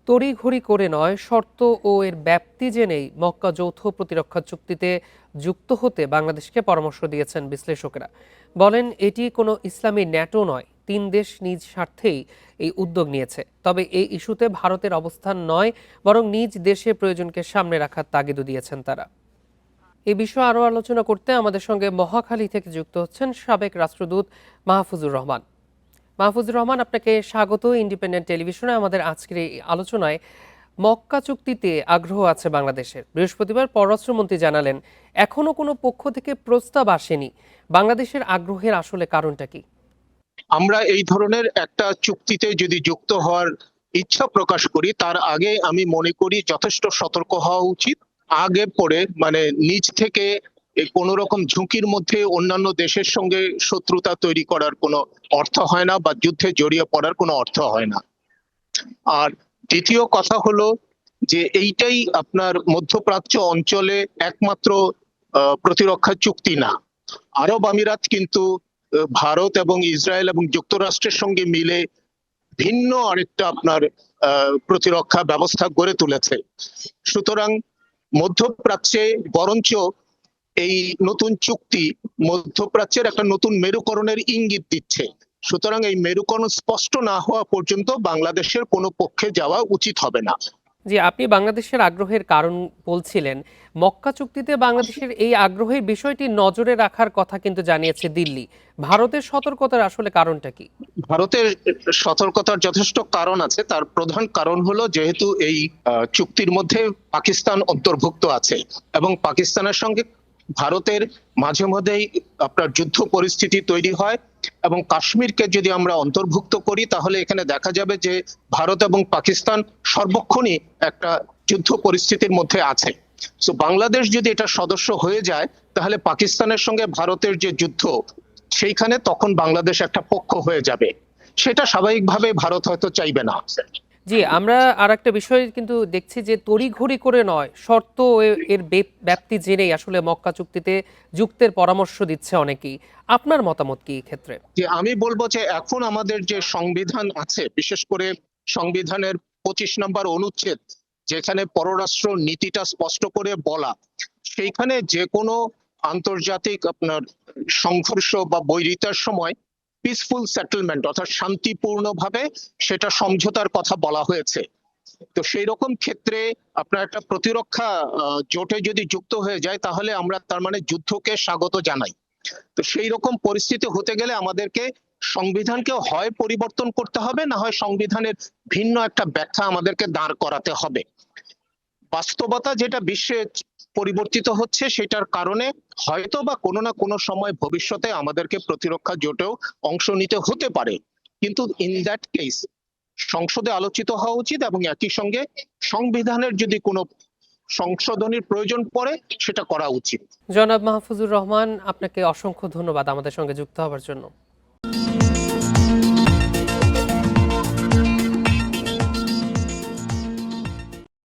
তড়িঘড়ি করে নয়, শর্ত ও এর ব্যাপ্তি জেনেই মক্কা যৌথ প্রতিরক্ষা চুক্তিতে যুক্ত হতে বাংলাদেশকে পরামর্শ দিয়েছেন বিশ্লেষকেরা। বলেন, এটি কোনো ইসলামী ন্যাটো নয়, তিন দেশ নিজ স্বার্থেই এই উদ্যোগ নিয়েছে। তবে এই ইস্যুতে ভারতের অবস্থান নয়, বরং নিজ দেশের প্রয়োজনকে সামনে রাখার তাগিদও দিয়েছেন তারা। এই বিষয়ে আরও আলোচনা করতে আমাদের সঙ্গে মহাখালী থেকে যুক্ত হচ্ছেন সাবেক রাষ্ট্রদূত মাহফুজুর রহমান। মাহফুজুর রহমান, আপনাকে স্বাগত ইন্ডিপেন্ডেন্ট টেলিভিশনে। আমাদের আজকের এই আলোচনায় মক্কা চুক্তিতে আগ্রহ আছে বাংলাদেশের। বৃহস্পতিবার পররাষ্ট্রমন্ত্রী জানালেন, এখনো কোনো পক্ষ থেকে প্রস্তাব আসেনি। বাংলাদেশের আগ্রহের আসলে কারণটা কি? আমরা এই ধরনের একটা চুক্তিতে যদি যুক্ত হওয়ার ইচ্ছা প্রকাশ করি, তার আগে আমি মনে করি যথেষ্ট সতর্ক হওয়া উচিত। আগে পরে নিজ থেকে কোন রকম ঝুঁকির মধ্যে অন্যান্য দেশের সঙ্গে শত্রুতা তৈরি করার কোনো অর্থ হয় না, বা যুদ্ধে জড়িয়ে পড়ার কোনো অর্থ হয় না। আর দ্বিতীয় কথা হলো যে এইটাই আপনার মধ্যপ্রাচ্য অঞ্চলে একমাত্র প্রতিরক্ষা চুক্তি না। আরব আমিরাত কিন্তু ভারত এবং ইসরায়েল এবং যুক্তরাষ্ট্রের সঙ্গে মিলে ভিন্ন আরেকটা আপনার প্রতিরক্ষা ব্যবস্থা গড়ে তুলেছে। সুতরাং মধ্যপ্রাচ্যে বরঞ্চ এই নতুন চুক্তি মধ্যপ্রাচ্যের একটা নতুন মেরুকরণের ইঙ্গিত দিচ্ছে। সুতরাং এই মেরুকরণ স্পষ্ট না হওয়া পর্যন্ত বাংলাদেশের কোনো পক্ষে যাওয়া উচিত হবে না। জি, আপনি বাংলাদেশের আগ্রহের কারণ বলছিলেন। মক্কা চুক্তিতে বাংলাদেশের এই আগ্রহের বিষয়টি নজরে রাখার কথা কিন্তু জানিয়েছে দিল্লি। ভারতের সতর্কতার আসলে কারণটা কি? ভারতের সতর্কতার যথেষ্ট কারণ আছে। তার প্রধান কারণ হলো, যেহেতু এই চুক্তির মধ্যে পাকিস্তান অন্তর্ভুক্ত আছে এবং পাকিস্তানের সঙ্গে ভারতের মাঝে মধ্যেই আপনার যুদ্ধ পরিস্থিতি তৈরি হয়, এবং কাশ্মীরকে যদি আমরা অন্তর্ভুক্ত করি তাহলে এখানে দেখা যাবে যে ভারত এবং পাকিস্তান সর্বক্ষণই একটা যুদ্ধ পরিস্থিতির মধ্যে আছে। তো বাংলাদেশ যদি এটা সদস্য হয়ে যায়, তাহলে পাকিস্তানের সঙ্গে ভারতের যে যুদ্ধ, সেইখানে তখন বাংলাদেশ একটা পক্ষ হয়ে যাবে। সেটা স্বাভাবিকভাবে ভারত হয়তো চাইবে না। জি, আমরা আর একটা বিষয় কিন্তু দেখছি যে তড়িঘড়ি করে নয়, শর্ত ও এর ব্যাপ্তি জেনেই আসলে মক্কা চুক্তিতে যুক্তের পরামর্শ দিচ্ছে অনেকেই। আপনার মতামত কি এই ক্ষেত্রে? যে আমি বলবো যে এখন আমাদের যে সংবিধান আছে, বিশেষ করে সংবিধানের 25 নম্বর অনুচ্ছেদ, যেখানে পররাষ্ট্র নীতিটা স্পষ্ট করে বলা, সেইখানে যে কোনো আন্তর্জাতিক আপনার সংঘর্ষ বা বৈরিতার সময় পিসফুল সেটেলমেন্ট অর্থাৎ শান্তিপূর্ণভাবে সেটা সমঝোতার কথা বলা হয়েছে। তো সেই রকম ক্ষেত্রে আপনার একটা প্রতিরক্ষা জোটে যদি যুক্ত হয়ে যায়, তাহলে আমরা তার মানে যুদ্ধকে স্বাগত জানাই। তো সেই রকম পরিস্থিতি হতে গেলে আমাদেরকে সংবিধানকে হয় পরিবর্তন করতে হবে, না হয় সংবিধানের ভিন্ন একটা ব্যাখ্যা আমাদেরকে দাঁড় করাতে হবে। বাস্তবতা যেটা বিশ্বে পরিবর্তিত হচ্ছে, সেটার কারণে হয়তো বা কোনো না কোনো সময় ভবিষ্যতে আমাদেরকে প্রতিরক্ষা জোটেও অংশ নিতে হতে পারে। কিন্তু ইন দ্যাট কেস সংসদে আলোচিত হওয়া উচিত, এবং একই সঙ্গে সংবিধানের যদি কোনো সংশোধনীর প্রয়োজন পড়ে সেটা করা উচিত। জনাব মাহফুজুর রহমান, আপনাকে অসংখ্য ধন্যবাদ আমাদের সঙ্গে যুক্ত হওয়ার জন্য।